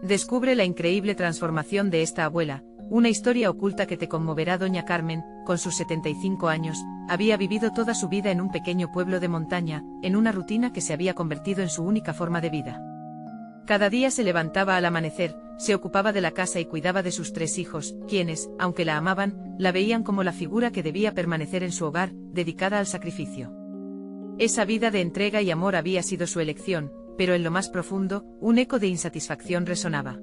Descubre la increíble transformación de esta abuela, una historia oculta que te conmoverá. Doña Carmen, con sus 75 años, había vivido toda su vida en un pequeño pueblo de montaña, en una rutina que se había convertido en su única forma de vida. Cada día se levantaba al amanecer, se ocupaba de la casa y cuidaba de sus 3 hijos, quienes, aunque la amaban, la veían como la figura que debía permanecer en su hogar, dedicada al sacrificio. Esa vida de entrega y amor había sido su elección, pero en lo más profundo, un eco de insatisfacción resonaba.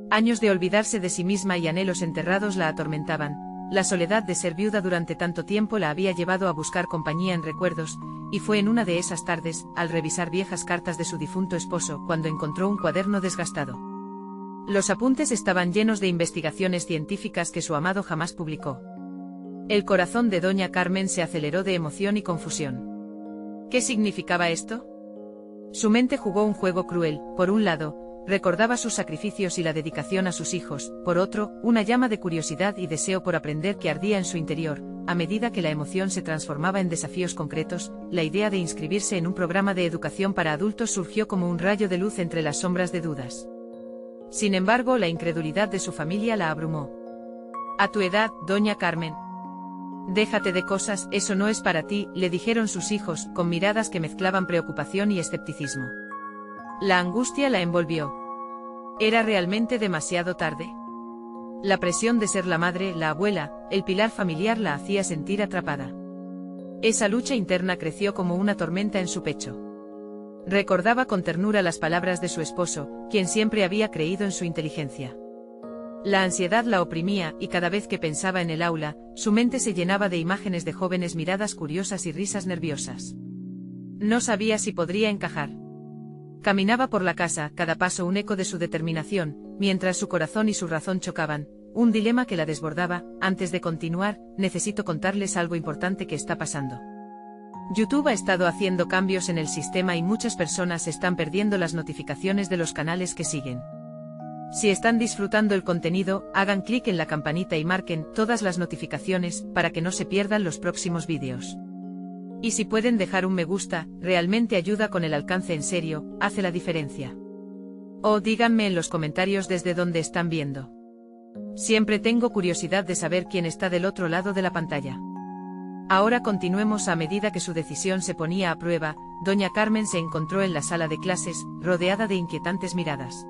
Años de olvidarse de sí misma y anhelos enterrados la atormentaban. La soledad de ser viuda durante tanto tiempo la había llevado a buscar compañía en recuerdos, y fue en una de esas tardes, al revisar viejas cartas de su difunto esposo, cuando encontró un cuaderno desgastado. Los apuntes estaban llenos de investigaciones científicas que su amado jamás publicó. El corazón de Doña Carmen se aceleró de emoción y confusión. ¿Qué significaba esto? Su mente jugó un juego cruel. Por un lado, recordaba sus sacrificios y la dedicación a sus hijos, por otro, una llama de curiosidad y deseo por aprender que ardía en su interior. A medida que la emoción se transformaba en desafíos concretos, la idea de inscribirse en un programa de educación para adultos surgió como un rayo de luz entre las sombras de dudas. Sin embargo, la incredulidad de su familia la abrumó. «A tu edad, Doña Carmen. Déjate de cosas, eso no es para ti», le dijeron sus hijos, con miradas que mezclaban preocupación y escepticismo. La angustia la envolvió. ¿Era realmente demasiado tarde? La presión de ser la madre, la abuela, el pilar familiar la hacía sentir atrapada. Esa lucha interna creció como una tormenta en su pecho. Recordaba con ternura las palabras de su esposo, quien siempre había creído en su inteligencia. La ansiedad la oprimía, y cada vez que pensaba en el aula, su mente se llenaba de imágenes de jóvenes miradas curiosas y risas nerviosas. No sabía si podría encajar. Caminaba por la casa, cada paso un eco de su determinación, mientras su corazón y su razón chocaban, un dilema que la desbordaba. Antes de continuar, necesito contarles algo importante que está pasando. YouTube ha estado haciendo cambios en el sistema y muchas personas están perdiendo las notificaciones de los canales que siguen. Si están disfrutando el contenido, hagan clic en la campanita y marquen todas las notificaciones para que no se pierdan los próximos vídeos. Y si pueden dejar un me gusta, realmente ayuda con el alcance, en serio, hace la diferencia. O díganme en los comentarios desde dónde están viendo. Siempre tengo curiosidad de saber quién está del otro lado de la pantalla. Ahora continuemos. A medida que su decisión se ponía a prueba, Doña Carmen se encontró en la sala de clases, rodeada de inquietantes miradas.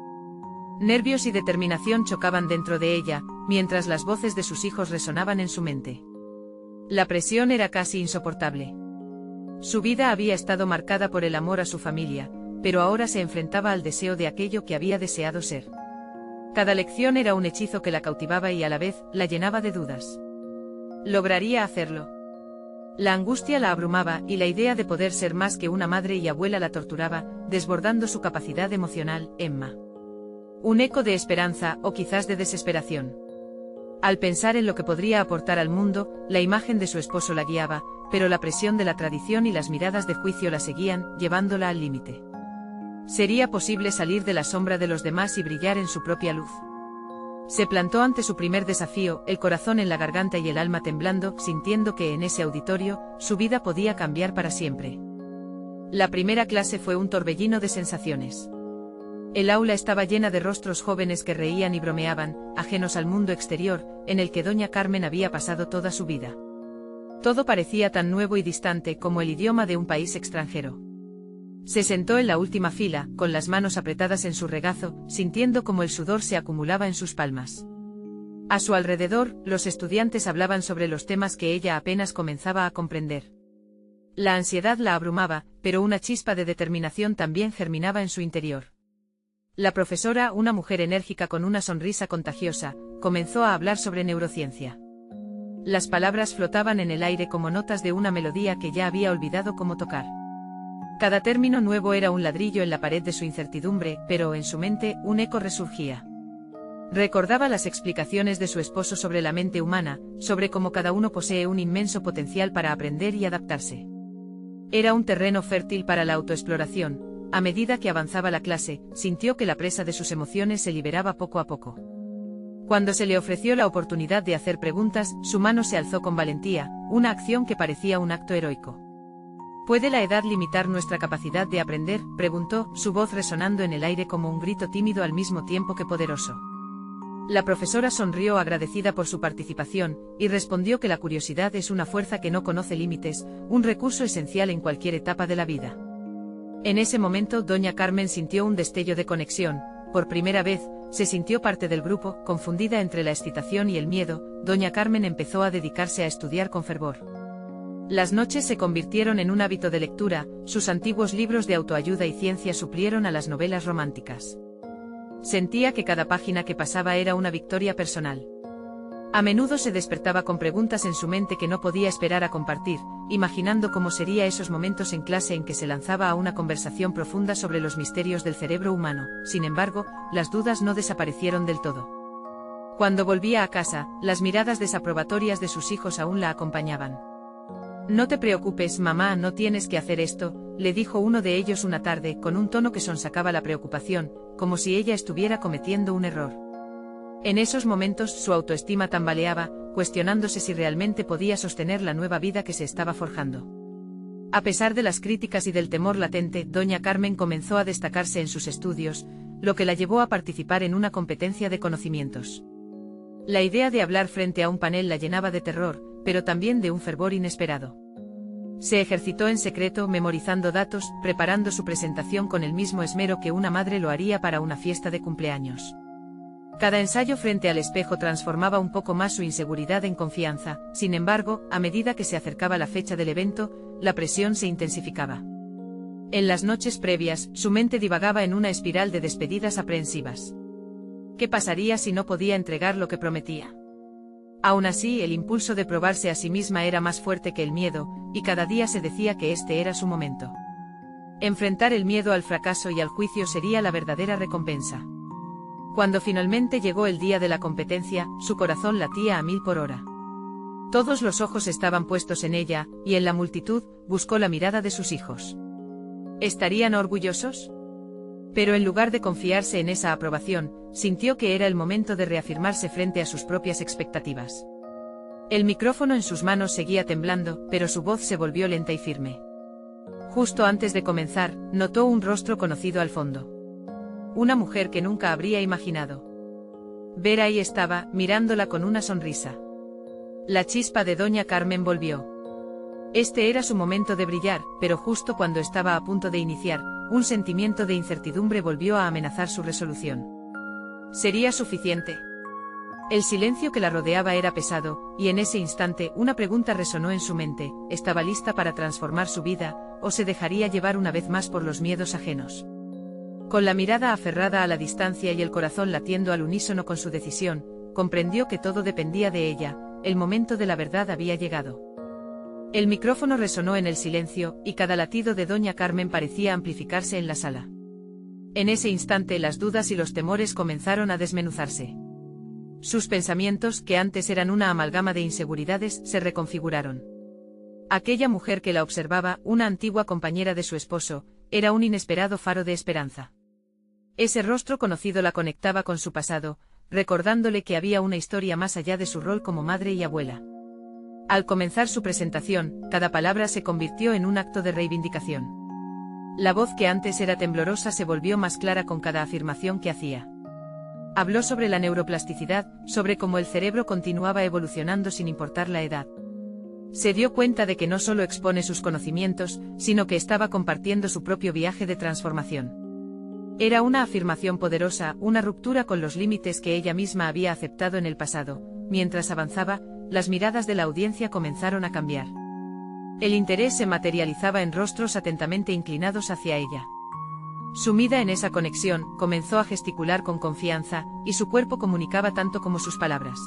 Nervios y determinación chocaban dentro de ella, mientras las voces de sus hijos resonaban en su mente. La presión era casi insoportable. Su vida había estado marcada por el amor a su familia, pero ahora se enfrentaba al deseo de aquello que había deseado ser. Cada lección era un hechizo que la cautivaba y a la vez la llenaba de dudas. ¿Lograría hacerlo? La angustia la abrumaba y la idea de poder ser más que una madre y abuela la torturaba, desbordando su capacidad emocional. Emma. Un eco de esperanza o quizás de desesperación. Al pensar en lo que podría aportar al mundo, la imagen de su esposo la guiaba, pero la presión de la tradición y las miradas de juicio la seguían, llevándola al límite. ¿Sería posible salir de la sombra de los demás y brillar en su propia luz? Se plantó ante su primer desafío, el corazón en la garganta y el alma temblando, sintiendo que en ese auditorio, su vida podía cambiar para siempre. La primera clase fue un torbellino de sensaciones. El aula estaba llena de rostros jóvenes que reían y bromeaban, ajenos al mundo exterior, en el que Doña Carmen había pasado toda su vida. Todo parecía tan nuevo y distante como el idioma de un país extranjero. Se sentó en la última fila, con las manos apretadas en su regazo, sintiendo como el sudor se acumulaba en sus palmas. A su alrededor, los estudiantes hablaban sobre los temas que ella apenas comenzaba a comprender. La ansiedad la abrumaba, pero una chispa de determinación también germinaba en su interior. La profesora, una mujer enérgica con una sonrisa contagiosa, comenzó a hablar sobre neurociencia. Las palabras flotaban en el aire como notas de una melodía que ya había olvidado cómo tocar. Cada término nuevo era un ladrillo en la pared de su incertidumbre, pero en su mente, un eco resurgía. Recordaba las explicaciones de su esposo sobre la mente humana, sobre cómo cada uno posee un inmenso potencial para aprender y adaptarse. Era un terreno fértil para la autoexploración. A medida que avanzaba la clase, sintió que la presa de sus emociones se liberaba poco a poco. Cuando se le ofreció la oportunidad de hacer preguntas, su mano se alzó con valentía, una acción que parecía un acto heroico. ¿Puede la edad limitar nuestra capacidad de aprender?, preguntó, su voz resonando en el aire como un grito tímido al mismo tiempo que poderoso. La profesora sonrió agradecida por su participación, y respondió que la curiosidad es una fuerza que no conoce límites, un recurso esencial en cualquier etapa de la vida. En ese momento doña Carmen sintió un destello de conexión. Por primera vez, se sintió parte del grupo. Confundida entre la excitación y el miedo, doña Carmen empezó a dedicarse a estudiar con fervor. Las noches se convirtieron en un hábito de lectura, sus antiguos libros de autoayuda y ciencia suplieron a las novelas románticas. Sentía que cada página que pasaba era una victoria personal. A menudo se despertaba con preguntas en su mente que no podía esperar a compartir, imaginando cómo serían esos momentos en clase en que se lanzaba a una conversación profunda sobre los misterios del cerebro humano. Sin embargo, las dudas no desaparecieron del todo. Cuando volvía a casa, las miradas desaprobatorias de sus hijos aún la acompañaban. «No te preocupes, mamá, no tienes que hacer esto», le dijo uno de ellos una tarde, con un tono que sonsacaba la preocupación, como si ella estuviera cometiendo un error. En esos momentos su autoestima tambaleaba, cuestionándose si realmente podía sostener la nueva vida que se estaba forjando. A pesar de las críticas y del temor latente, doña Carmen comenzó a destacarse en sus estudios, lo que la llevó a participar en una competencia de conocimientos. La idea de hablar frente a un panel la llenaba de terror, pero también de un fervor inesperado. Se ejercitó en secreto, memorizando datos, preparando su presentación con el mismo esmero que una madre lo haría para una fiesta de cumpleaños. Cada ensayo frente al espejo transformaba un poco más su inseguridad en confianza. Sin embargo, a medida que se acercaba la fecha del evento, la presión se intensificaba. En las noches previas, su mente divagaba en una espiral de despedidas aprehensivas. ¿Qué pasaría si no podía entregar lo que prometía? Aún así, el impulso de probarse a sí misma era más fuerte que el miedo, y cada día se decía que este era su momento. Enfrentar el miedo al fracaso y al juicio sería la verdadera recompensa. Cuando finalmente llegó el día de la competencia, su corazón latía a 1000 por hora. Todos los ojos estaban puestos en ella, y en la multitud, buscó la mirada de sus hijos. ¿Estarían orgullosos? Pero en lugar de confiarse en esa aprobación, sintió que era el momento de reafirmarse frente a sus propias expectativas. El micrófono en sus manos seguía temblando, pero su voz se volvió lenta y firme. Justo antes de comenzar, notó un rostro conocido al fondo. Una mujer que nunca habría imaginado. Ver ahí estaba, mirándola con una sonrisa. La chispa de doña Carmen volvió. Este era su momento de brillar, pero justo cuando estaba a punto de iniciar, un sentimiento de incertidumbre volvió a amenazar su resolución. ¿Sería suficiente? El silencio que la rodeaba era pesado, y en ese instante una pregunta resonó en su mente: ¿estaba lista para transformar su vida, o se dejaría llevar una vez más por los miedos ajenos? Con la mirada aferrada a la distancia y el corazón latiendo al unísono con su decisión, comprendió que todo dependía de ella. El momento de la verdad había llegado. El micrófono resonó en el silencio, y cada latido de doña Carmen parecía amplificarse en la sala. En ese instante las dudas y los temores comenzaron a desmenuzarse. Sus pensamientos, que antes eran una amalgama de inseguridades, se reconfiguraron. Aquella mujer que la observaba, una antigua compañera de su esposo, era un inesperado faro de esperanza. Ese rostro conocido la conectaba con su pasado, recordándole que había una historia más allá de su rol como madre y abuela. Al comenzar su presentación, cada palabra se convirtió en un acto de reivindicación. La voz que antes era temblorosa se volvió más clara con cada afirmación que hacía. Habló sobre la neuroplasticidad, sobre cómo el cerebro continuaba evolucionando sin importar la edad. Se dio cuenta de que no solo expone sus conocimientos, sino que estaba compartiendo su propio viaje de transformación. Era una afirmación poderosa, una ruptura con los límites que ella misma había aceptado en el pasado. Mientras avanzaba, las miradas de la audiencia comenzaron a cambiar. El interés se materializaba en rostros atentamente inclinados hacia ella. Sumida en esa conexión, comenzó a gesticular con confianza, y su cuerpo comunicaba tanto como sus palabras.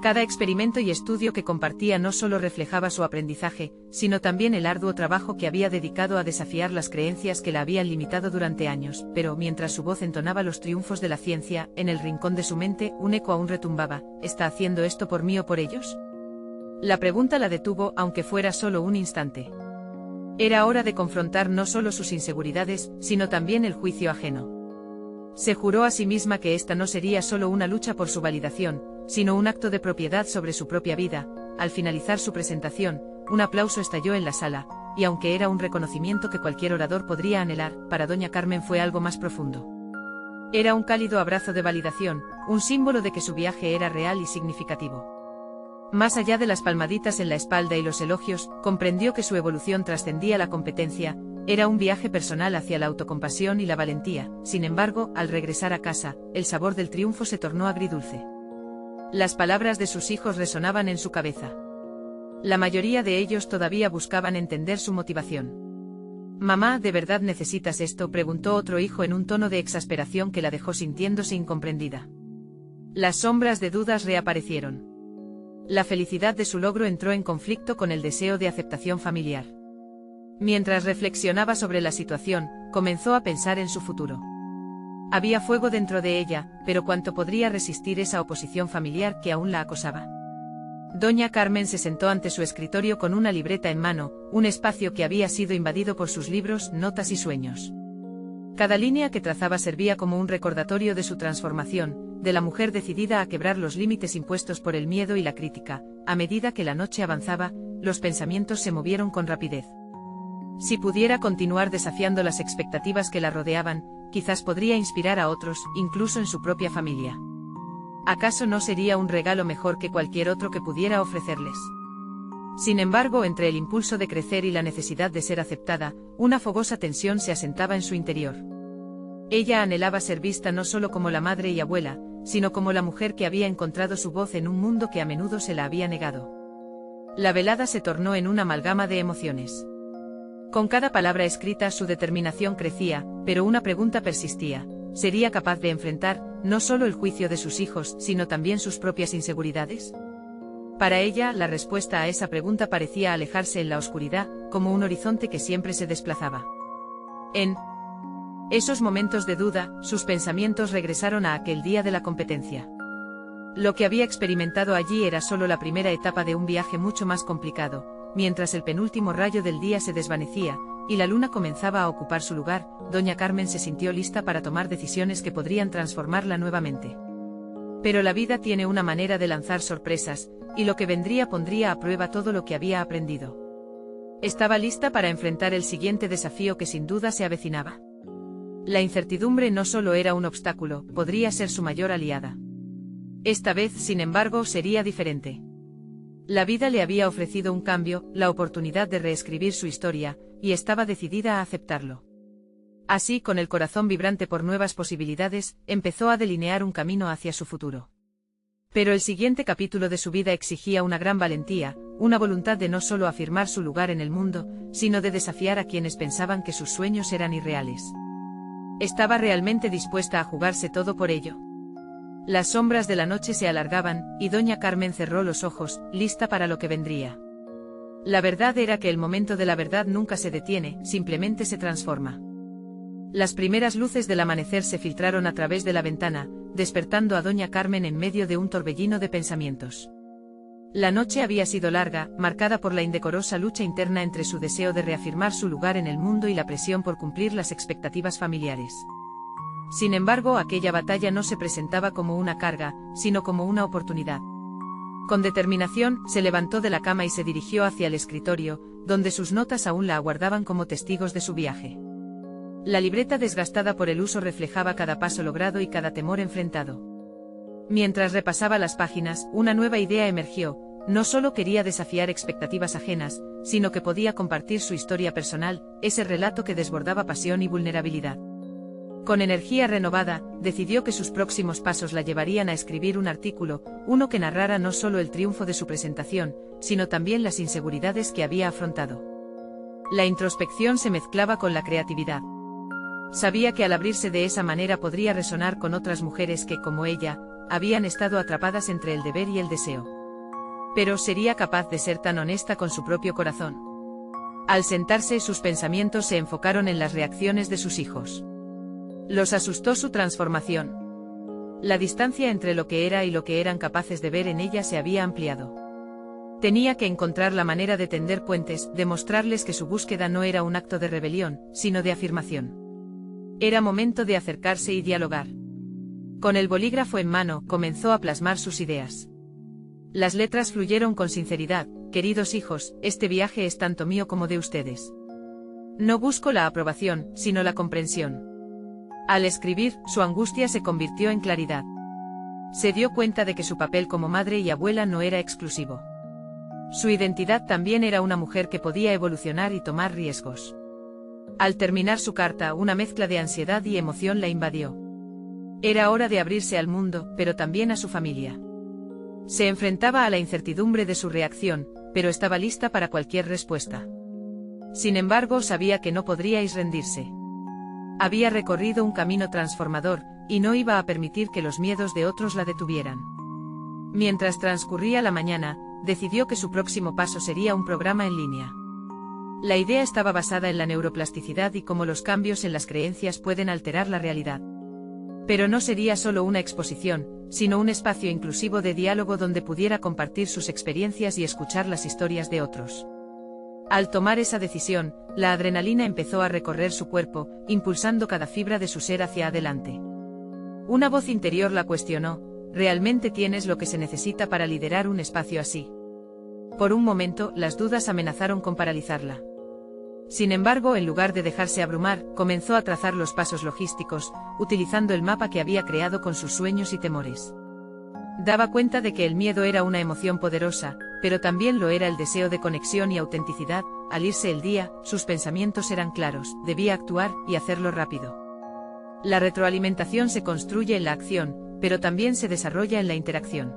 Cada experimento y estudio que compartía no solo reflejaba su aprendizaje, sino también el arduo trabajo que había dedicado a desafiar las creencias que la habían limitado durante años. Pero mientras su voz entonaba los triunfos de la ciencia, en el rincón de su mente, un eco aún retumbaba: ¿está haciendo esto por mí o por ellos? La pregunta la detuvo, aunque fuera solo un instante. Era hora de confrontar no solo sus inseguridades, sino también el juicio ajeno. Se juró a sí misma que esta no sería solo una lucha por su validación, sino un acto de propiedad sobre su propia vida. Al finalizar su presentación, un aplauso estalló en la sala, y aunque era un reconocimiento que cualquier orador podría anhelar, para doña Carmen fue algo más profundo. Era un cálido abrazo de validación, un símbolo de que su viaje era real y significativo. Más allá de las palmaditas en la espalda y los elogios, comprendió que su evolución trascendía la competencia, era un viaje personal hacia la autocompasión y la valentía. Sin embargo, al regresar a casa, el sabor del triunfo se tornó agridulce. Las palabras de sus hijos resonaban en su cabeza. La mayoría de ellos todavía buscaban entender su motivación. «Mamá, ¿de verdad necesitas esto?», preguntó otro hijo en un tono de exasperación que la dejó sintiéndose incomprendida. Las sombras de dudas reaparecieron. La felicidad de su logro entró en conflicto con el deseo de aceptación familiar. Mientras reflexionaba sobre la situación, comenzó a pensar en su futuro. Había fuego dentro de ella, pero ¿cuánto podría resistir esa oposición familiar que aún la acosaba? Doña Carmen se sentó ante su escritorio con una libreta en mano, un espacio que había sido invadido por sus libros, notas y sueños. Cada línea que trazaba servía como un recordatorio de su transformación, de la mujer decidida a quebrar los límites impuestos por el miedo y la crítica. A medida que la noche avanzaba, los pensamientos se movieron con rapidez. Si pudiera continuar desafiando las expectativas que la rodeaban, quizás podría inspirar a otros, incluso en su propia familia. ¿Acaso no sería un regalo mejor que cualquier otro que pudiera ofrecerles? Sin embargo, entre el impulso de crecer y la necesidad de ser aceptada, una fogosa tensión se asentaba en su interior. Ella anhelaba ser vista no solo como la madre y abuela, sino como la mujer que había encontrado su voz en un mundo que a menudo se la había negado. La velada se tornó en una amalgama de emociones. Con cada palabra escrita su determinación crecía, pero una pregunta persistía: ¿sería capaz de enfrentar, no solo el juicio de sus hijos, sino también sus propias inseguridades? Para ella, la respuesta a esa pregunta parecía alejarse en la oscuridad, como un horizonte que siempre se desplazaba. En esos momentos de duda, sus pensamientos regresaron a aquel día de la competencia. Lo que había experimentado allí era solo la primera etapa de un viaje mucho más complicado. Mientras el penúltimo rayo del día se desvanecía, y la luna comenzaba a ocupar su lugar, doña Carmen se sintió lista para tomar decisiones que podrían transformarla nuevamente. Pero la vida tiene una manera de lanzar sorpresas, y lo que vendría pondría a prueba todo lo que había aprendido. Estaba lista para enfrentar el siguiente desafío que sin duda se avecinaba. La incertidumbre no solo era un obstáculo, podría ser su mayor aliada. Esta vez, sin embargo, sería diferente. La vida le había ofrecido un cambio, la oportunidad de reescribir su historia, y estaba decidida a aceptarlo. Así, con el corazón vibrante por nuevas posibilidades, empezó a delinear un camino hacia su futuro. Pero el siguiente capítulo de su vida exigía una gran valentía, una voluntad de no solo afirmar su lugar en el mundo, sino de desafiar a quienes pensaban que sus sueños eran irreales. ¿Estaba realmente dispuesta a jugarse todo por ello? Las sombras de la noche se alargaban, y doña Carmen cerró los ojos, lista para lo que vendría. La verdad era que el momento de la verdad nunca se detiene, simplemente se transforma. Las primeras luces del amanecer se filtraron a través de la ventana, despertando a doña Carmen en medio de un torbellino de pensamientos. La noche había sido larga, marcada por la indecorosa lucha interna entre su deseo de reafirmar su lugar en el mundo y la presión por cumplir las expectativas familiares. Sin embargo, aquella batalla no se presentaba como una carga, sino como una oportunidad. Con determinación, se levantó de la cama y se dirigió hacia el escritorio, donde sus notas aún la aguardaban como testigos de su viaje. La libreta desgastada por el uso reflejaba cada paso logrado y cada temor enfrentado. Mientras repasaba las páginas, una nueva idea emergió: no solo quería desafiar expectativas ajenas, sino que podía compartir su historia personal, ese relato que desbordaba pasión y vulnerabilidad. Con energía renovada, decidió que sus próximos pasos la llevarían a escribir un artículo, uno que narrara no solo el triunfo de su presentación, sino también las inseguridades que había afrontado. La introspección se mezclaba con la creatividad. Sabía que al abrirse de esa manera podría resonar con otras mujeres que, como ella, habían estado atrapadas entre el deber y el deseo. Pero ¿sería capaz de ser tan honesta con su propio corazón? Al sentarse, sus pensamientos se enfocaron en las reacciones de sus hijos. Los asustó su transformación. La distancia entre lo que era y lo que eran capaces de ver en ella se había ampliado. Tenía que encontrar la manera de tender puentes, de mostrarles que su búsqueda no era un acto de rebelión, sino de afirmación. Era momento de acercarse y dialogar. Con el bolígrafo en mano, comenzó a plasmar sus ideas. Las letras fluyeron con sinceridad, queridos hijos, este viaje es tanto mío como de ustedes. No busco la aprobación, sino la comprensión. Al escribir, su angustia se convirtió en claridad. Se dio cuenta de que su papel como madre y abuela no era exclusivo. Su identidad también era una mujer que podía evolucionar y tomar riesgos. Al terminar su carta, una mezcla de ansiedad y emoción la invadió. Era hora de abrirse al mundo, pero también a su familia. Se enfrentaba a la incertidumbre de su reacción, pero estaba lista para cualquier respuesta. Sin embargo, sabía que no podríais rendirse. Había recorrido un camino transformador, y no iba a permitir que los miedos de otros la detuvieran. Mientras transcurría la mañana, decidió que su próximo paso sería un programa en línea. La idea estaba basada en la neuroplasticidad y cómo los cambios en las creencias pueden alterar la realidad. Pero no sería solo una exposición, sino un espacio inclusivo de diálogo donde pudiera compartir sus experiencias y escuchar las historias de otros. Al tomar esa decisión, la adrenalina empezó a recorrer su cuerpo, impulsando cada fibra de su ser hacia adelante. Una voz interior la cuestionó: ¿realmente tienes lo que se necesita para liderar un espacio así? Por un momento, las dudas amenazaron con paralizarla. Sin embargo, en lugar de dejarse abrumar, comenzó a trazar los pasos logísticos, utilizando el mapa que había creado con sus sueños y temores. Daba cuenta de que el miedo era una emoción poderosa, pero también lo era el deseo de conexión y autenticidad. Al irse el día, sus pensamientos eran claros: debía actuar, y hacerlo rápido. La retroalimentación se construye en la acción, pero también se desarrolla en la interacción.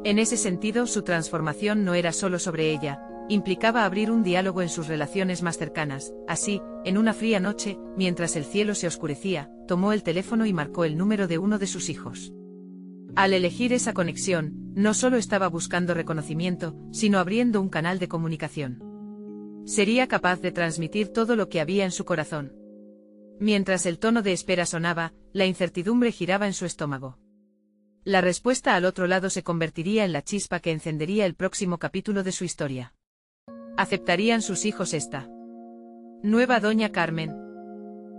En ese sentido, su transformación no era solo sobre ella, implicaba abrir un diálogo en sus relaciones más cercanas. Así, en una fría noche, mientras el cielo se oscurecía, tomó el teléfono y marcó el número de uno de sus hijos. Al elegir esa conexión, no solo estaba buscando reconocimiento, sino abriendo un canal de comunicación. Sería capaz de transmitir todo lo que había en su corazón. Mientras el tono de espera sonaba, la incertidumbre giraba en su estómago. La respuesta al otro lado se convertiría en la chispa que encendería el próximo capítulo de su historia. ¿Aceptarían sus hijos esta nueva doña Carmen?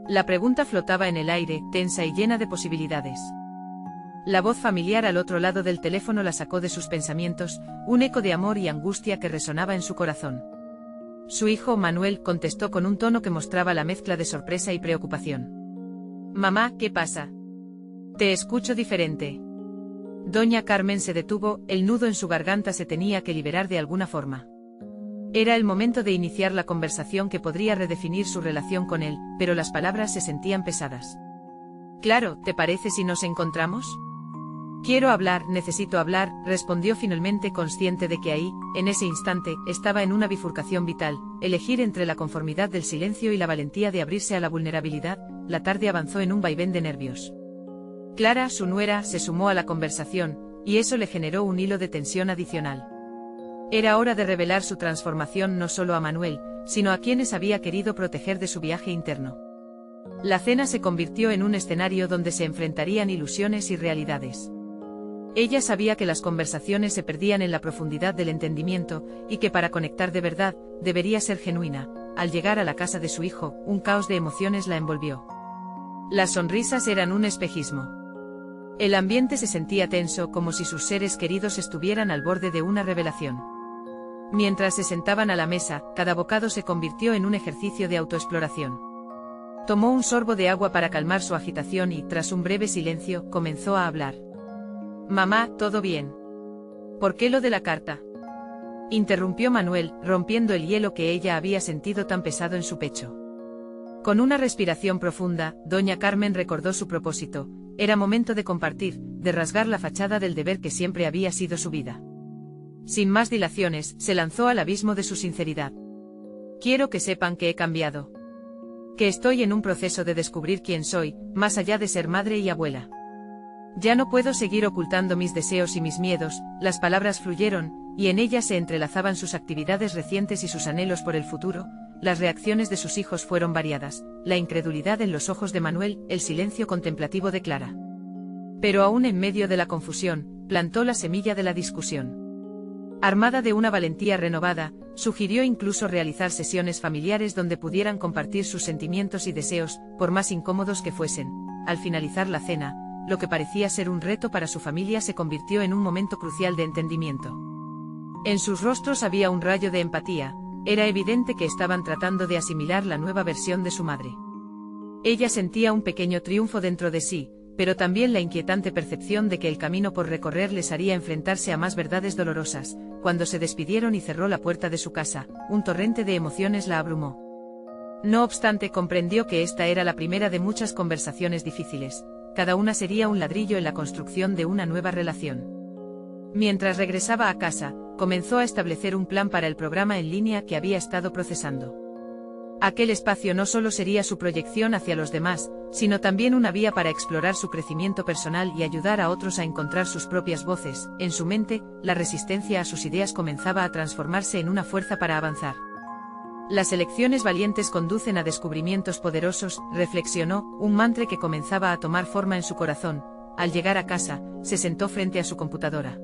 La pregunta flotaba en el aire, tensa y llena de posibilidades. La voz familiar al otro lado del teléfono la sacó de sus pensamientos, un eco de amor y angustia que resonaba en su corazón. Su hijo Manuel contestó con un tono que mostraba la mezcla de sorpresa y preocupación. Mamá, ¿qué pasa? Te escucho diferente. Doña Carmen se detuvo, el nudo en su garganta se tenía que liberar de alguna forma. Era el momento de iniciar la conversación que podría redefinir su relación con él, pero las palabras se sentían pesadas. Claro, ¿te parece si nos encontramos? Quiero hablar, necesito hablar, respondió finalmente, consciente de que ahí, en ese instante, estaba en una bifurcación vital, elegir entre la conformidad del silencio y la valentía de abrirse a la vulnerabilidad. La tarde avanzó en un vaivén de nervios. Clara, su nuera, se sumó a la conversación, y eso le generó un hilo de tensión adicional. Era hora de revelar su transformación no solo a Manuel, sino a quienes había querido proteger de su viaje interno. La cena se convirtió en un escenario donde se enfrentarían ilusiones y realidades. Ella sabía que las conversaciones se perdían en la profundidad del entendimiento, y que para conectar de verdad, debería ser genuina. Al llegar a la casa de su hijo, un caos de emociones la envolvió. Las sonrisas eran un espejismo. El ambiente se sentía tenso, como si sus seres queridos estuvieran al borde de una revelación. Mientras se sentaban a la mesa, cada bocado se convirtió en un ejercicio de autoexploración. Tomó un sorbo de agua para calmar su agitación y, tras un breve silencio, comenzó a hablar. Mamá, ¿todo bien? ¿Por qué lo de la carta? Interrumpió Manuel, rompiendo el hielo que ella había sentido tan pesado en su pecho. Con una respiración profunda, doña Carmen recordó su propósito. Era momento de compartir, de rasgar la fachada del deber que siempre había sido su vida. Sin más dilaciones, se lanzó al abismo de su sinceridad. Quiero que sepan que he cambiado. Que estoy en un proceso de descubrir quién soy, más allá de ser madre y abuela. Ya no puedo seguir ocultando mis deseos y mis miedos. Las palabras fluyeron, y en ellas se entrelazaban sus actividades recientes y sus anhelos por el futuro. Las reacciones de sus hijos fueron variadas, la incredulidad en los ojos de Manuel, el silencio contemplativo de Clara. Pero aún en medio de la confusión, plantó la semilla de la discusión. Armada de una valentía renovada, sugirió incluso realizar sesiones familiares donde pudieran compartir sus sentimientos y deseos, por más incómodos que fuesen. Al finalizar la cena, lo que parecía ser un reto para su familia se convirtió en un momento crucial de entendimiento. En sus rostros había un rayo de empatía, era evidente que estaban tratando de asimilar la nueva versión de su madre. Ella sentía un pequeño triunfo dentro de sí, pero también la inquietante percepción de que el camino por recorrer les haría enfrentarse a más verdades dolorosas. Cuando se despidieron y cerró la puerta de su casa, un torrente de emociones la abrumó. No obstante, comprendió que esta era la primera de muchas conversaciones difíciles, cada una sería un ladrillo en la construcción de una nueva relación. Mientras regresaba a casa, comenzó a establecer un plan para el programa en línea que había estado procesando. Aquel espacio no solo sería su proyección hacia los demás, sino también una vía para explorar su crecimiento personal y ayudar a otros a encontrar sus propias voces. En su mente, la resistencia a sus ideas comenzaba a transformarse en una fuerza para avanzar. Las elecciones valientes conducen a descubrimientos poderosos, reflexionó, un mantra que comenzaba a tomar forma en su corazón. Al llegar a casa, se sentó frente a su computadora.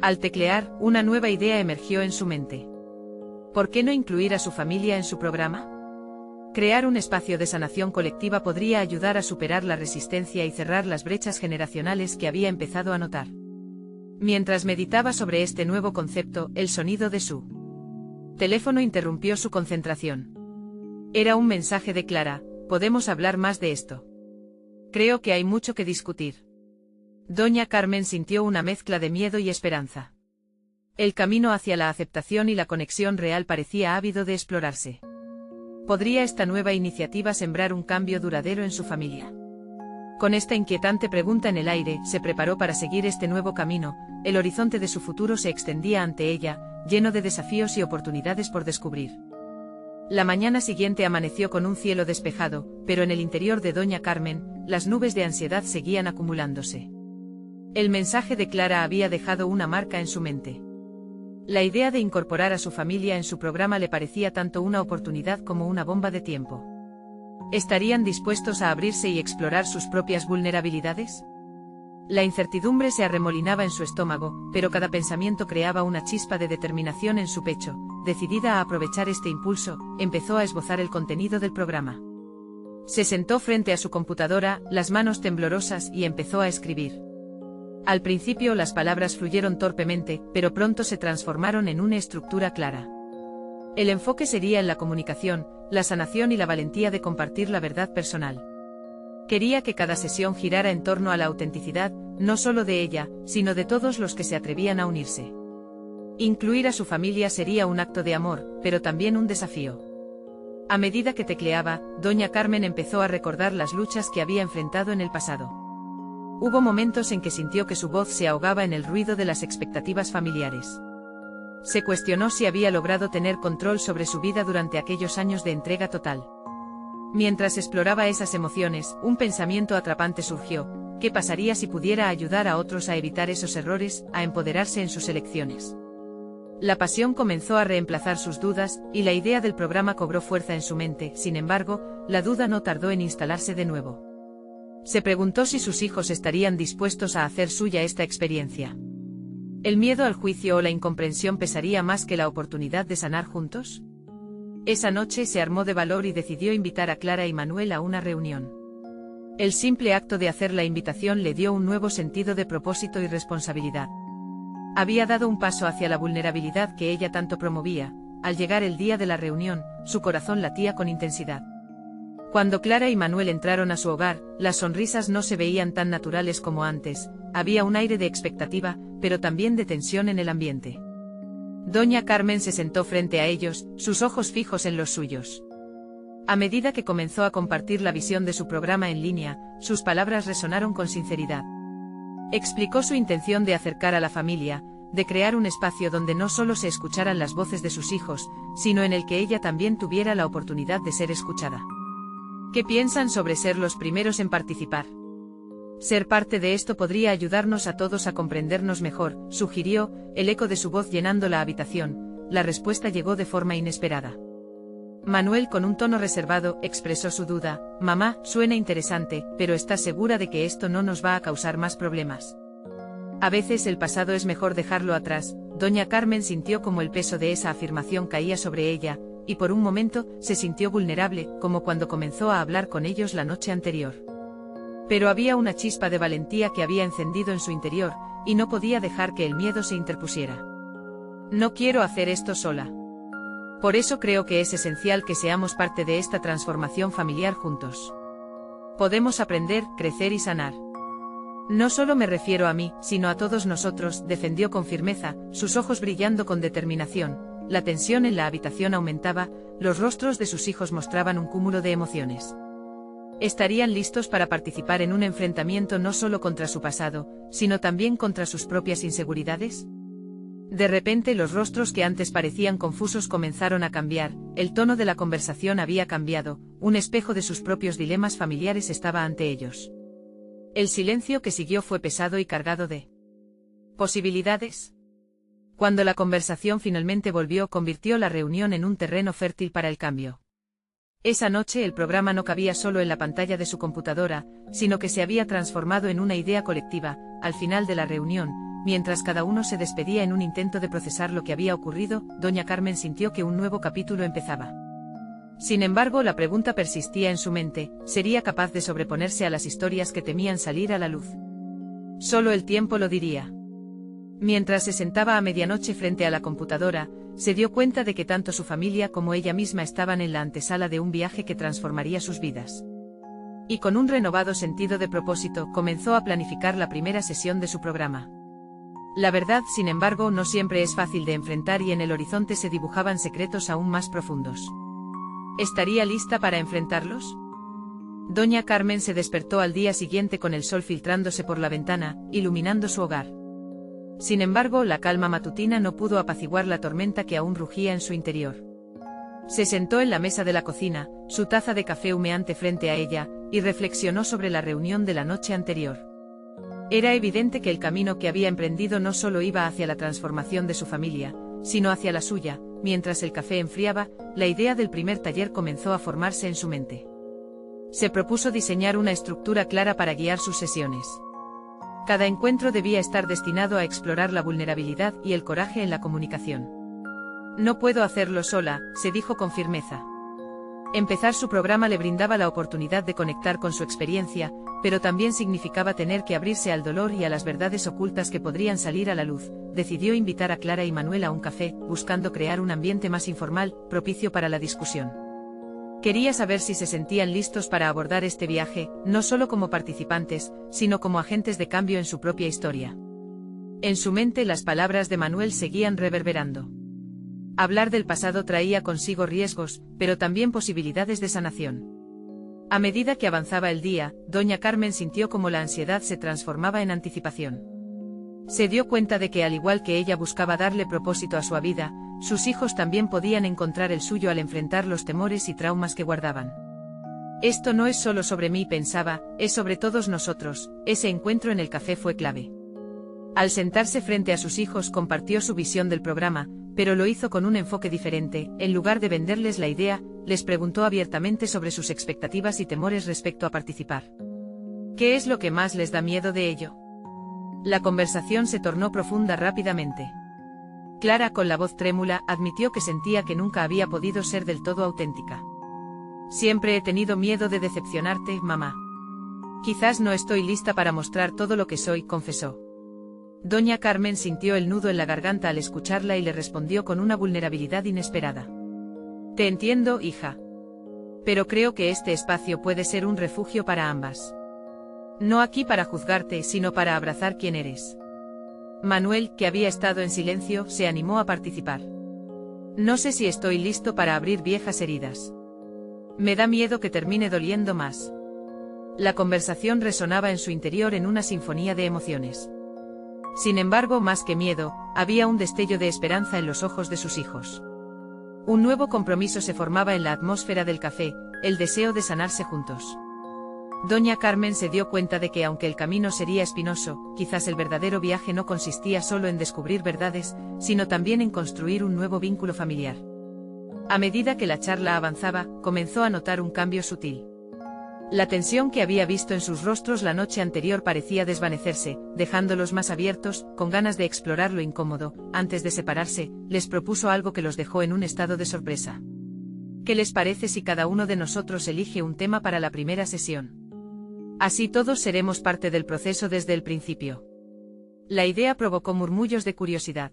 Al teclear, una nueva idea emergió en su mente. ¿Por qué no incluir a su familia en su programa? Crear un espacio de sanación colectiva podría ayudar a superar la resistencia y cerrar las brechas generacionales que había empezado a notar. Mientras meditaba sobre este nuevo concepto, el sonido de su teléfono interrumpió su concentración. Era un mensaje de Clara: podemos hablar más de esto. Creo que hay mucho que discutir. Doña Carmen sintió una mezcla de miedo y esperanza. El camino hacia la aceptación y la conexión real parecía ávido de explorarse. ¿Podría esta nueva iniciativa sembrar un cambio duradero en su familia? Con esta inquietante pregunta en el aire, se preparó para seguir este nuevo camino. El horizonte de su futuro se extendía ante ella, lleno de desafíos y oportunidades por descubrir. La mañana siguiente amaneció con un cielo despejado, pero en el interior de Doña Carmen, las nubes de ansiedad seguían acumulándose. El mensaje de Clara había dejado una marca en su mente. La idea de incorporar a su familia en su programa le parecía tanto una oportunidad como una bomba de tiempo. ¿Estarían dispuestos a abrirse y explorar sus propias vulnerabilidades? La incertidumbre se arremolinaba en su estómago, pero cada pensamiento creaba una chispa de determinación en su pecho. Decidida a aprovechar este impulso, empezó a esbozar el contenido del programa. Se sentó frente a su computadora, las manos temblorosas, y empezó a escribir. Al principio las palabras fluyeron torpemente, pero pronto se transformaron en una estructura clara. El enfoque sería en la comunicación, la sanación y la valentía de compartir la verdad personal. Quería que cada sesión girara en torno a la autenticidad, no solo de ella, sino de todos los que se atrevían a unirse. Incluir a su familia sería un acto de amor, pero también un desafío. A medida que tecleaba, Doña Carmen empezó a recordar las luchas que había enfrentado en el pasado. Hubo momentos en que sintió que su voz se ahogaba en el ruido de las expectativas familiares. Se cuestionó si había logrado tener control sobre su vida durante aquellos años de entrega total. Mientras exploraba esas emociones, un pensamiento atrapante surgió: ¿qué pasaría si pudiera ayudar a otros a evitar esos errores, a empoderarse en sus elecciones? La pasión comenzó a reemplazar sus dudas, y la idea del programa cobró fuerza en su mente. Sin embargo, la duda no tardó en instalarse de nuevo. Se preguntó si sus hijos estarían dispuestos a hacer suya esta experiencia. ¿El miedo al juicio o la incomprensión pesaría más que la oportunidad de sanar juntos? Esa noche se armó de valor y decidió invitar a Clara y Manuel a una reunión. El simple acto de hacer la invitación le dio un nuevo sentido de propósito y responsabilidad. Había dado un paso hacia la vulnerabilidad que ella tanto promovía. Al llegar el día de la reunión, su corazón latía con intensidad. Cuando Clara y Manuel entraron a su hogar, las sonrisas no se veían tan naturales como antes. Había un aire de expectativa, pero también de tensión en el ambiente. Doña Carmen se sentó frente a ellos, sus ojos fijos en los suyos. A medida que comenzó a compartir la visión de su programa en línea, sus palabras resonaron con sinceridad. Explicó su intención de acercar a la familia, de crear un espacio donde no solo se escucharan las voces de sus hijos, sino en el que ella también tuviera la oportunidad de ser escuchada. ¿Qué piensan sobre ser los primeros en participar? Ser parte de esto podría ayudarnos a todos a comprendernos mejor, sugirió, el eco de su voz llenando la habitación. La respuesta llegó de forma inesperada. Manuel, con un tono reservado, expresó su duda: mamá, suena interesante, pero ¿estás segura de que esto no nos va a causar más problemas? A veces el pasado es mejor dejarlo atrás. Doña Carmen sintió como el peso de esa afirmación caía sobre ella, y por un momento, se sintió vulnerable, como cuando comenzó a hablar con ellos la noche anterior. Pero había una chispa de valentía que había encendido en su interior, y no podía dejar que el miedo se interpusiera. No quiero hacer esto sola. Por eso creo que es esencial que seamos parte de esta transformación familiar juntos. Podemos aprender, crecer y sanar. No solo me refiero a mí, sino a todos nosotros, defendió con firmeza, sus ojos brillando con determinación. La tensión en la habitación aumentaba, los rostros de sus hijos mostraban un cúmulo de emociones. ¿Estarían listos para participar en un enfrentamiento no solo contra su pasado, sino también contra sus propias inseguridades? De repente los rostros que antes parecían confusos comenzaron a cambiar, el tono de la conversación había cambiado, un espejo de sus propios dilemas familiares estaba ante ellos. El silencio que siguió fue pesado y cargado de posibilidades. Cuando la conversación finalmente volvió, convirtió la reunión en un terreno fértil para el cambio. Esa noche el programa no cabía solo en la pantalla de su computadora, sino que se había transformado en una idea colectiva. Al final de la reunión, mientras cada uno se despedía en un intento de procesar lo que había ocurrido, doña Carmen sintió que un nuevo capítulo empezaba. Sin embargo, la pregunta persistía en su mente: ¿sería capaz de sobreponerse a las historias que temían salir a la luz? Solo el tiempo lo diría. Mientras se sentaba a medianoche frente a la computadora, se dio cuenta de que tanto su familia como ella misma estaban en la antesala de un viaje que transformaría sus vidas. Y con un renovado sentido de propósito, comenzó a planificar la primera sesión de su programa. La verdad, sin embargo, no siempre es fácil de enfrentar y en el horizonte se dibujaban secretos aún más profundos. ¿Estaría lista para enfrentarlos? Doña Carmen se despertó al día siguiente con el sol filtrándose por la ventana, iluminando su hogar. Sin embargo, la calma matutina no pudo apaciguar la tormenta que aún rugía en su interior. Se sentó en la mesa de la cocina, su taza de café humeante frente a ella, y reflexionó sobre la reunión de la noche anterior. Era evidente que el camino que había emprendido no solo iba hacia la transformación de su familia, sino hacia la suya. Mientras el café enfriaba, la idea del primer taller comenzó a formarse en su mente. Se propuso diseñar una estructura clara para guiar sus sesiones. Cada encuentro debía estar destinado a explorar la vulnerabilidad y el coraje en la comunicación. No puedo hacerlo sola, se dijo con firmeza. Empezar su programa le brindaba la oportunidad de conectar con su experiencia, pero también significaba tener que abrirse al dolor y a las verdades ocultas que podrían salir a la luz. Decidió invitar a Clara y Manuel a un café, buscando crear un ambiente más informal, propicio para la discusión. Quería saber si se sentían listos para abordar este viaje, no solo como participantes, sino como agentes de cambio en su propia historia. En su mente las palabras de Manuel seguían reverberando. Hablar del pasado traía consigo riesgos, pero también posibilidades de sanación. A medida que avanzaba el día, doña Carmen sintió como la ansiedad se transformaba en anticipación. Se dio cuenta de que al igual que ella buscaba darle propósito a su vida, sus hijos también podían encontrar el suyo al enfrentar los temores y traumas que guardaban. Esto no es solo sobre mí, pensaba, es sobre todos nosotros. Ese encuentro en el café fue clave. Al sentarse frente a sus hijos compartió su visión del programa, pero lo hizo con un enfoque diferente. En lugar de venderles la idea, les preguntó abiertamente sobre sus expectativas y temores respecto a participar. ¿Qué es lo que más les da miedo de ello? La conversación se tornó profunda rápidamente. Clara, con la voz trémula, admitió que sentía que nunca había podido ser del todo auténtica. Siempre he tenido miedo de decepcionarte, mamá. Quizás no estoy lista para mostrar todo lo que soy, confesó. Doña Carmen sintió el nudo en la garganta al escucharla y le respondió con una vulnerabilidad inesperada. Te entiendo, hija. Pero creo que este espacio puede ser un refugio para ambas. No aquí para juzgarte, sino para abrazar quién eres. Manuel, que había estado en silencio, se animó a participar. No sé si estoy listo para abrir viejas heridas. Me da miedo que termine doliendo más. La conversación resonaba en su interior en una sinfonía de emociones. Sin embargo, más que miedo, había un destello de esperanza en los ojos de sus hijos. Un nuevo compromiso se formaba en la atmósfera del café, el deseo de sanarse juntos. Doña Carmen se dio cuenta de que aunque el camino sería espinoso, quizás el verdadero viaje no consistía solo en descubrir verdades, sino también en construir un nuevo vínculo familiar. A medida que la charla avanzaba, comenzó a notar un cambio sutil. La tensión que había visto en sus rostros la noche anterior parecía desvanecerse, dejándolos más abiertos, con ganas de explorar lo incómodo. Antes de separarse, les propuso algo que los dejó en un estado de sorpresa. ¿Qué les parece si cada uno de nosotros elige un tema para la primera sesión? Así todos seremos parte del proceso desde el principio. La idea provocó murmullos de curiosidad.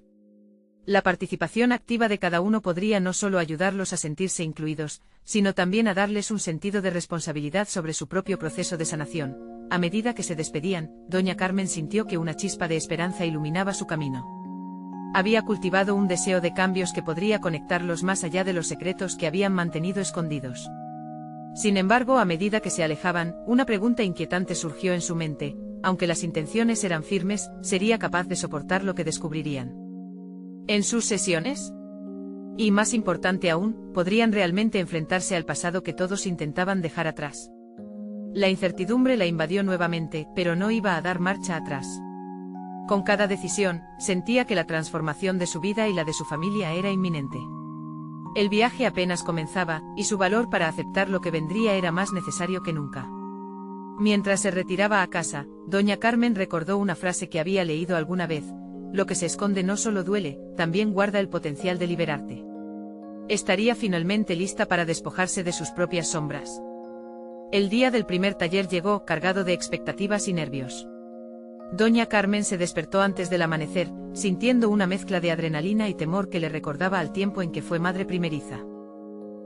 La participación activa de cada uno podría no solo ayudarlos a sentirse incluidos, sino también a darles un sentido de responsabilidad sobre su propio proceso de sanación. A medida que se despedían, doña Carmen sintió que una chispa de esperanza iluminaba su camino. Había cultivado un deseo de cambios que podría conectarlos más allá de los secretos que habían mantenido escondidos. Sin embargo, a medida que se alejaban, una pregunta inquietante surgió en su mente: aunque las intenciones eran firmes, ¿sería capaz de soportar lo que descubrirían en sus sesiones? Y más importante aún, ¿podrían realmente enfrentarse al pasado que todos intentaban dejar atrás? La incertidumbre la invadió nuevamente, pero no iba a dar marcha atrás. Con cada decisión, sentía que la transformación de su vida y la de su familia era inminente. El viaje apenas comenzaba, y su valor para aceptar lo que vendría era más necesario que nunca. Mientras se retiraba a casa, doña Carmen recordó una frase que había leído alguna vez: lo que se esconde no solo duele, también guarda el potencial de liberarte. Estaría finalmente lista para despojarse de sus propias sombras. El día del primer taller llegó, cargado de expectativas y nervios. Doña Carmen se despertó antes del amanecer, sintiendo una mezcla de adrenalina y temor que le recordaba al tiempo en que fue madre primeriza.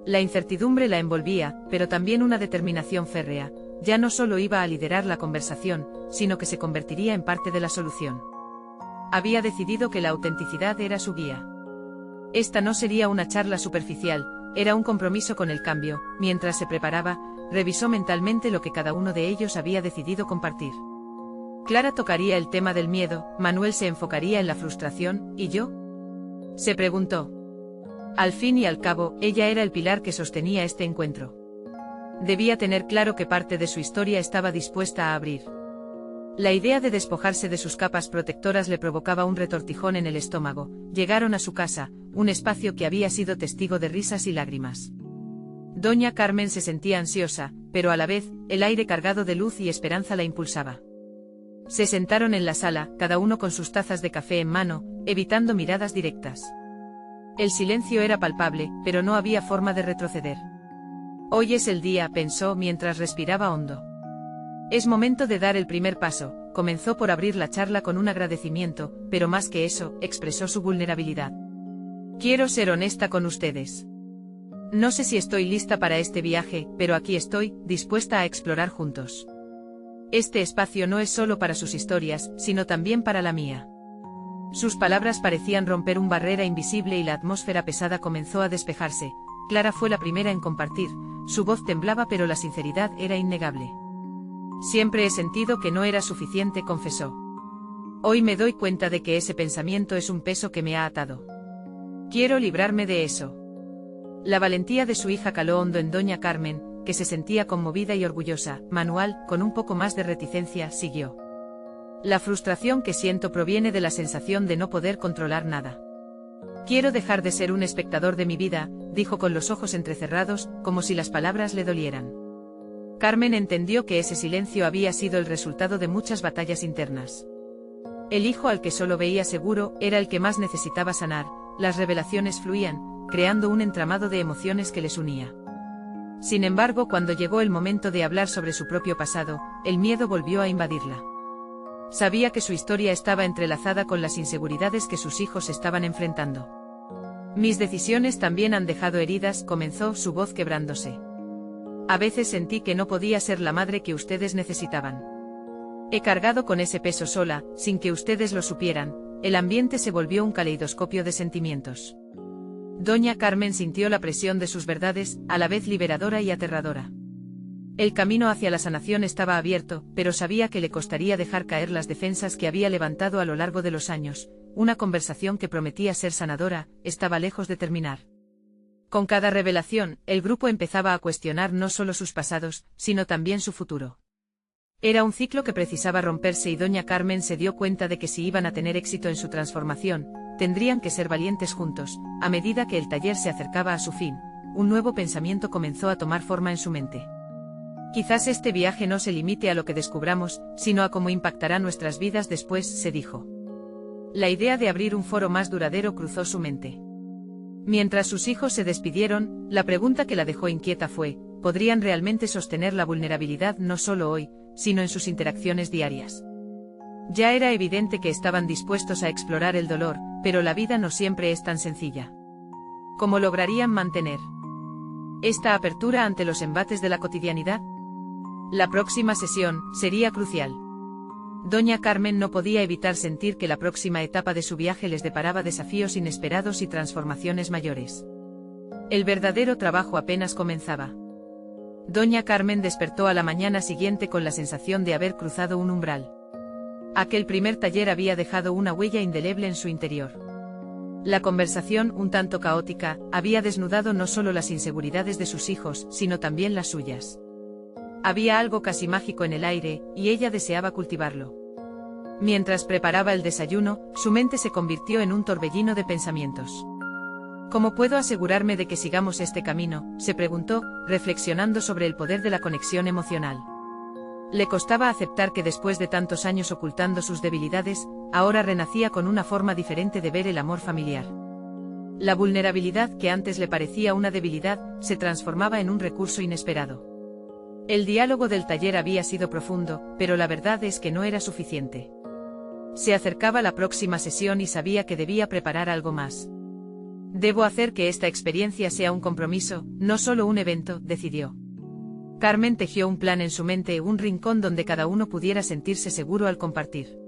La incertidumbre la envolvía, pero también una determinación férrea: ya no solo iba a liderar la conversación, sino que se convertiría en parte de la solución. Había decidido que la autenticidad era su guía. Esta no sería una charla superficial, era un compromiso con el cambio. Mientras se preparaba, revisó mentalmente lo que cada uno de ellos había decidido compartir. Clara tocaría el tema del miedo, Manuel se enfocaría en la frustración, ¿y yo?, se preguntó. Al fin y al cabo, ella era el pilar que sostenía este encuentro. Debía tener claro qué parte de su historia estaba dispuesta a abrir. La idea de despojarse de sus capas protectoras le provocaba un retortijón en el estómago. Llegaron a su casa, un espacio que había sido testigo de risas y lágrimas. Doña Carmen se sentía ansiosa, pero a la vez, el aire cargado de luz y esperanza la impulsaba. Se sentaron en la sala, cada uno con sus tazas de café en mano, evitando miradas directas. El silencio era palpable, pero no había forma de retroceder. Hoy es el día, pensó mientras respiraba hondo. Es momento de dar el primer paso. Comenzó por abrir la charla con un agradecimiento, pero más que eso, expresó su vulnerabilidad. Quiero ser honesta con ustedes. No sé si estoy lista para este viaje, pero aquí estoy, dispuesta a explorar juntos. Este espacio no es solo para sus historias, sino también para la mía. Sus palabras parecían romper una barrera invisible y la atmósfera pesada comenzó a despejarse. Clara fue la primera en compartir. Su voz temblaba, pero la sinceridad era innegable. Siempre he sentido que no era suficiente, confesó. Hoy me doy cuenta de que ese pensamiento es un peso que me ha atado. Quiero librarme de eso. La valentía de su hija caló hondo en doña Carmen, que se sentía conmovida y orgullosa. Manuel, con un poco más de reticencia, siguió. La frustración que siento proviene de la sensación de no poder controlar nada. Quiero dejar de ser un espectador de mi vida, dijo con los ojos entrecerrados, como si las palabras le dolieran. Carmen entendió que ese silencio había sido el resultado de muchas batallas internas. El hijo al que solo veía seguro, era el que más necesitaba sanar. Las revelaciones fluían, creando un entramado de emociones que les unía. Sin embargo, cuando llegó el momento de hablar sobre su propio pasado, el miedo volvió a invadirla. Sabía que su historia estaba entrelazada con las inseguridades que sus hijos estaban enfrentando. Mis decisiones también han dejado heridas, comenzó, su voz quebrándose. A veces sentí que no podía ser la madre que ustedes necesitaban. He cargado con ese peso sola, sin que ustedes lo supieran. El ambiente se volvió un caleidoscopio de sentimientos. Doña Carmen sintió la presión de sus verdades, a la vez liberadora y aterradora. El camino hacia la sanación estaba abierto, pero sabía que le costaría dejar caer las defensas que había levantado a lo largo de los años. Una conversación que prometía ser sanadora, estaba lejos de terminar. Con cada revelación, el grupo empezaba a cuestionar no solo sus pasados, sino también su futuro. Era un ciclo que precisaba romperse y doña Carmen se dio cuenta de que si iban a tener éxito en su transformación, tendrían que ser valientes juntos. A medida que el taller se acercaba a su fin, un nuevo pensamiento comenzó a tomar forma en su mente. Quizás este viaje no se limite a lo que descubramos, sino a cómo impactará nuestras vidas después, se dijo. La idea de abrir un foro más duradero cruzó su mente. Mientras sus hijos se despidieron, la pregunta que la dejó inquieta fue: ¿podrían realmente sostener la vulnerabilidad no solo hoy, sino en sus interacciones diarias? Ya era evidente que estaban dispuestos a explorar el dolor, pero la vida no siempre es tan sencilla. ¿Cómo lograrían mantener esta apertura ante los embates de la cotidianidad? La próxima sesión sería crucial. Doña Carmen no podía evitar sentir que la próxima etapa de su viaje les deparaba desafíos inesperados y transformaciones mayores. El verdadero trabajo apenas comenzaba. Doña Carmen despertó a la mañana siguiente con la sensación de haber cruzado un umbral. Aquel primer taller había dejado una huella indeleble en su interior. La conversación, un tanto caótica, había desnudado no solo las inseguridades de sus hijos, sino también las suyas. Había algo casi mágico en el aire, y ella deseaba cultivarlo. Mientras preparaba el desayuno, su mente se convirtió en un torbellino de pensamientos. ¿Cómo puedo asegurarme de que sigamos este camino?, se preguntó, reflexionando sobre el poder de la conexión emocional. Le costaba aceptar que después de tantos años ocultando sus debilidades, ahora renacía con una forma diferente de ver el amor familiar. La vulnerabilidad que antes le parecía una debilidad, se transformaba en un recurso inesperado. El diálogo del taller había sido profundo, pero la verdad es que no era suficiente. Se acercaba la próxima sesión y sabía que debía preparar algo más. Debo hacer que esta experiencia sea un compromiso, no solo un evento, decidió. Carmen tejió un plan en su mente, un rincón donde cada uno pudiera sentirse seguro al compartir.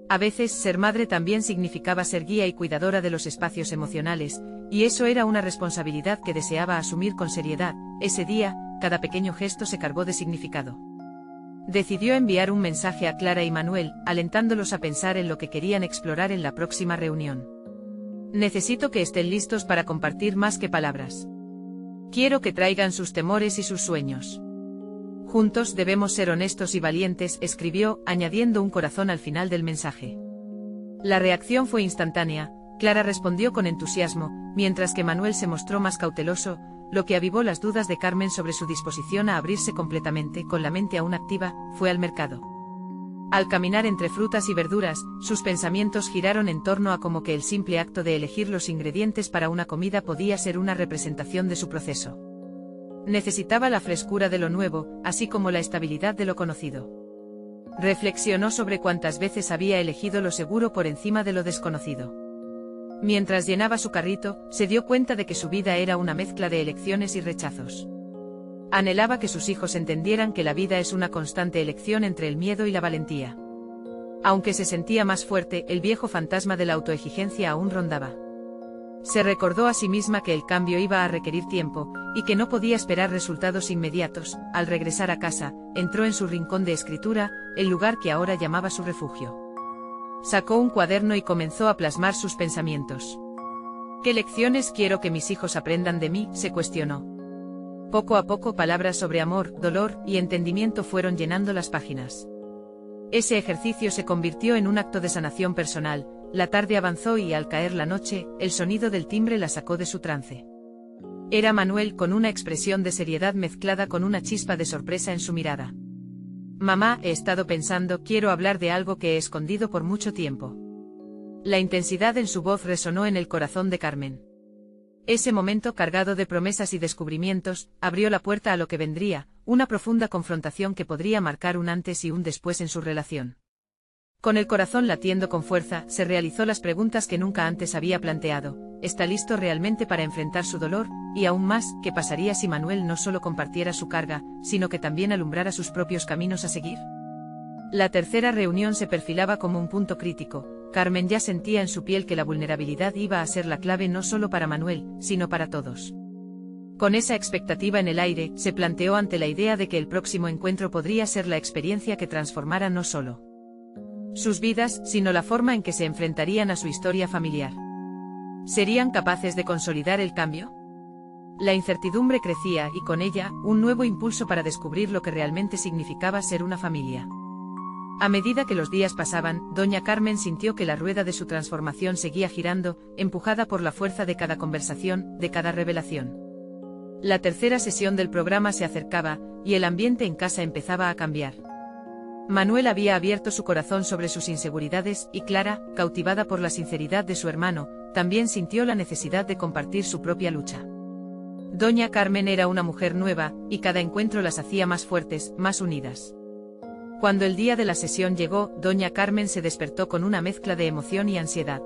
A veces ser madre también significaba ser guía y cuidadora de los espacios emocionales, y eso era una responsabilidad que deseaba asumir con seriedad. Ese día, cada pequeño gesto se cargó de significado. Decidió enviar un mensaje a Clara y Manuel, alentándolos a pensar en lo que querían explorar en la próxima reunión. Necesito que estén listos para compartir más que palabras. Quiero que traigan sus temores y sus sueños. Juntos debemos ser honestos y valientes, escribió, añadiendo un corazón al final del mensaje. La reacción fue instantánea. Clara respondió con entusiasmo, mientras que Manuel se mostró más cauteloso, lo que avivó las dudas de Carmen sobre su disposición a abrirse completamente. Con la mente aún activa, fue al mercado. Al caminar entre frutas y verduras, sus pensamientos giraron en torno a cómo que el simple acto de elegir los ingredientes para una comida podía ser una representación de su proceso. Necesitaba la frescura de lo nuevo, así como la estabilidad de lo conocido. Reflexionó sobre cuántas veces había elegido lo seguro por encima de lo desconocido. Mientras llenaba su carrito, se dio cuenta de que su vida era una mezcla de elecciones y rechazos. Anhelaba que sus hijos entendieran que la vida es una constante elección entre el miedo y la valentía. Aunque se sentía más fuerte, el viejo fantasma de la autoexigencia aún rondaba. Se recordó a sí misma que el cambio iba a requerir tiempo, y que no podía esperar resultados inmediatos. Al regresar a casa, entró en su rincón de escritura, el lugar que ahora llamaba su refugio. Sacó un cuaderno y comenzó a plasmar sus pensamientos. ¿Qué lecciones quiero que mis hijos aprendan de mí?, se cuestionó. Poco a poco palabras sobre amor, dolor y entendimiento fueron llenando las páginas. Ese ejercicio se convirtió en un acto de sanación personal. La tarde avanzó y al caer la noche, el sonido del timbre la sacó de su trance. Era Manuel con una expresión de seriedad mezclada con una chispa de sorpresa en su mirada. Mamá, he estado pensando, quiero hablar de algo que he escondido por mucho tiempo. La intensidad en su voz resonó en el corazón de Carmen. Ese momento cargado de promesas y descubrimientos, abrió la puerta a lo que vendría, una profunda confrontación que podría marcar un antes y un después en su relación. Con el corazón latiendo con fuerza, se realizó las preguntas que nunca antes había planteado. ¿Está listo realmente para enfrentar su dolor? Y aún más, ¿qué pasaría si Manuel no solo compartiera su carga, sino que también alumbrara sus propios caminos a seguir? La tercera reunión se perfilaba como un punto crítico. Carmen ya sentía en su piel que la vulnerabilidad iba a ser la clave no solo para Manuel, sino para todos. Con esa expectativa en el aire, se planteó ante la idea de que el próximo encuentro podría ser la experiencia que transformara no solo sus vidas, sino la forma en que se enfrentarían a su historia familiar. ¿Serían capaces de consolidar el cambio? La incertidumbre crecía y con ella, un nuevo impulso para descubrir lo que realmente significaba ser una familia. A medida que los días pasaban, doña Carmen sintió que la rueda de su transformación seguía girando, empujada por la fuerza de cada conversación, de cada revelación. La tercera sesión del programa se acercaba, y el ambiente en casa empezaba a cambiar. Manuel había abierto su corazón sobre sus inseguridades, y Clara, cautivada por la sinceridad de su hermano, también sintió la necesidad de compartir su propia lucha. Doña Carmen era una mujer nueva, y cada encuentro las hacía más fuertes, más unidas. Cuando el día de la sesión llegó, doña Carmen se despertó con una mezcla de emoción y ansiedad.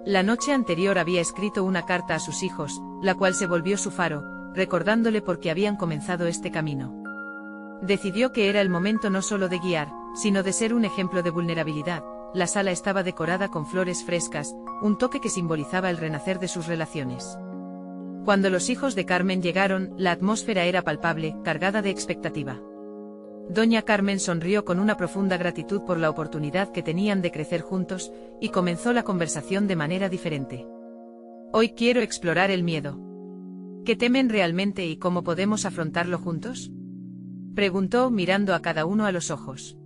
La noche anterior había escrito una carta a sus hijos, la cual se volvió su faro, recordándole por qué habían comenzado este camino. Decidió que era el momento no solo de guiar, sino de ser un ejemplo de vulnerabilidad. La sala estaba decorada con flores frescas, un toque que simbolizaba el renacer de sus relaciones. Cuando los hijos de Carmen llegaron, la atmósfera era palpable, cargada de expectativa. Doña Carmen sonrió con una profunda gratitud por la oportunidad que tenían de crecer juntos, y comenzó la conversación de manera diferente. Hoy quiero explorar el miedo. ¿Qué temen realmente y cómo podemos afrontarlo juntos?, preguntó mirando a cada uno a los ojos.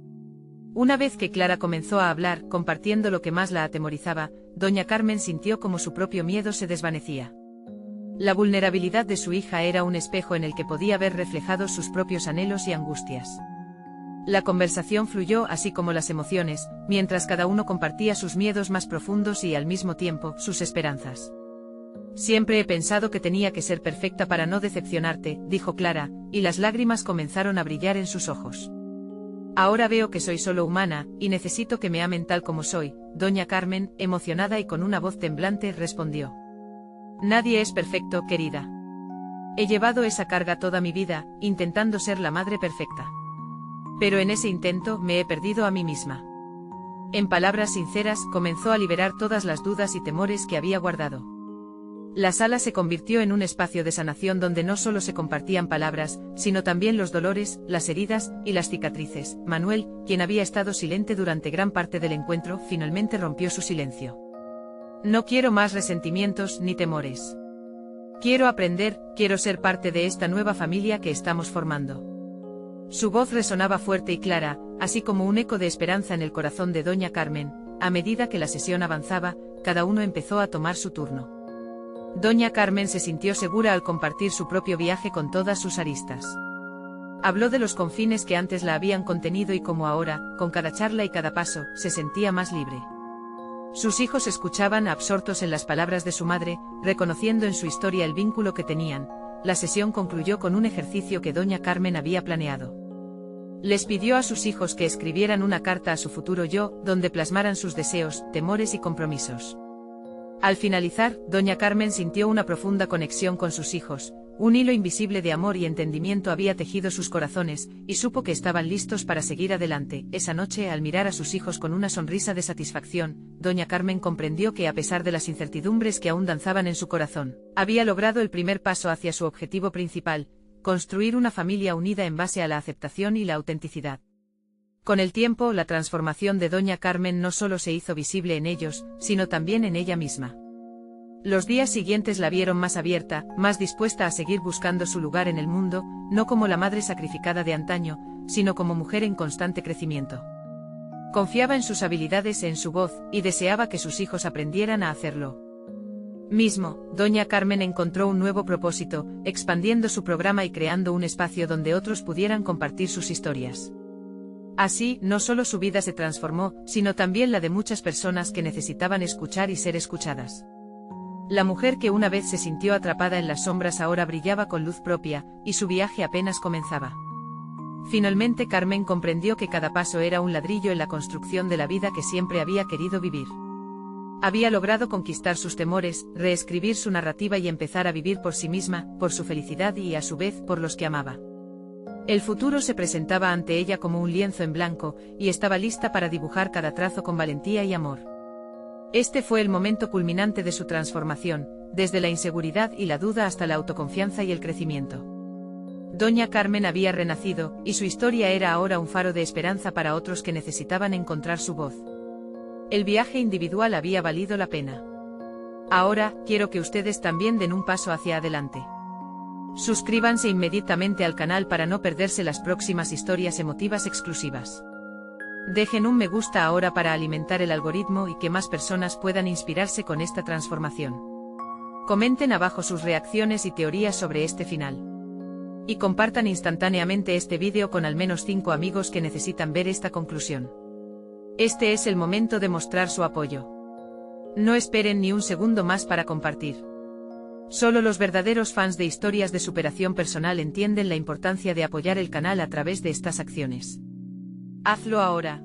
Una vez que Clara comenzó a hablar, compartiendo lo que más la atemorizaba, doña Carmen sintió como su propio miedo se desvanecía. La vulnerabilidad de su hija era un espejo en el que podía ver reflejados sus propios anhelos y angustias. La conversación fluyó así como las emociones, mientras cada uno compartía sus miedos más profundos y al mismo tiempo, sus esperanzas. Siempre he pensado que tenía que ser perfecta para no decepcionarte, dijo Clara, y las lágrimas comenzaron a brillar en sus ojos. Ahora veo que soy solo humana, y necesito que me amen tal como soy, doña Carmen, emocionada y con una voz temblante, respondió. Nadie es perfecto, querida. He llevado esa carga toda mi vida, intentando ser la madre perfecta. Pero en ese intento me he perdido a mí misma. En palabras sinceras, comenzó a liberar todas las dudas y temores que había guardado. La sala se convirtió en un espacio de sanación donde no solo se compartían palabras, sino también los dolores, las heridas y las cicatrices. Manuel, quien había estado silente durante gran parte del encuentro, finalmente rompió su silencio. No quiero más resentimientos ni temores. Quiero aprender, quiero ser parte de esta nueva familia que estamos formando. Su voz resonaba fuerte y clara, así como un eco de esperanza en el corazón de doña Carmen. A medida que la sesión avanzaba, cada uno empezó a tomar su turno. Doña Carmen se sintió segura al compartir su propio viaje con todas sus aristas. Habló de los confines que antes la habían contenido y cómo ahora, con cada charla y cada paso, se sentía más libre. Sus hijos escuchaban absortos en las palabras de su madre, reconociendo en su historia el vínculo que tenían. La sesión concluyó con un ejercicio que doña Carmen había planeado. Les pidió a sus hijos que escribieran una carta a su futuro yo, donde plasmaran sus deseos, temores y compromisos. Al finalizar, doña Carmen sintió una profunda conexión con sus hijos, un hilo invisible de amor y entendimiento había tejido sus corazones, y supo que estaban listos para seguir adelante. Esa noche, al mirar a sus hijos con una sonrisa de satisfacción, doña Carmen comprendió que a pesar de las incertidumbres que aún danzaban en su corazón, había logrado el primer paso hacia su objetivo principal, construir una familia unida en base a la aceptación y la autenticidad. Con el tiempo, la transformación de doña Carmen no solo se hizo visible en ellos, sino también en ella misma. Los días siguientes la vieron más abierta, más dispuesta a seguir buscando su lugar en el mundo, no como la madre sacrificada de antaño, sino como mujer en constante crecimiento. Confiaba en sus habilidades e en su voz, y deseaba que sus hijos aprendieran a hacerlo mismo. Doña Carmen encontró un nuevo propósito, expandiendo su programa y creando un espacio donde otros pudieran compartir sus historias. Así, no solo su vida se transformó, sino también la de muchas personas que necesitaban escuchar y ser escuchadas. La mujer que una vez se sintió atrapada en las sombras ahora brillaba con luz propia, y su viaje apenas comenzaba. Finalmente Carmen comprendió que cada paso era un ladrillo en la construcción de la vida que siempre había querido vivir. Había logrado conquistar sus temores, reescribir su narrativa y empezar a vivir por sí misma, por su felicidad y a su vez por los que amaba. El futuro se presentaba ante ella como un lienzo en blanco, y estaba lista para dibujar cada trazo con valentía y amor. Este fue el momento culminante de su transformación, desde la inseguridad y la duda hasta la autoconfianza y el crecimiento. Doña Carmen había renacido, y su historia era ahora un faro de esperanza para otros que necesitaban encontrar su voz. El viaje individual había valido la pena. Ahora, quiero que ustedes también den un paso hacia adelante. Suscríbanse inmediatamente al canal para no perderse las próximas historias emotivas exclusivas. Dejen un me gusta ahora para alimentar el algoritmo y que más personas puedan inspirarse con esta transformación. Comenten abajo sus reacciones y teorías sobre este final. Y compartan instantáneamente este vídeo con al menos 5 amigos que necesitan ver esta conclusión. Este es el momento de mostrar su apoyo. No esperen ni un segundo más para compartir. Solo los verdaderos fans de historias de superación personal entienden la importancia de apoyar el canal a través de estas acciones. Hazlo ahora.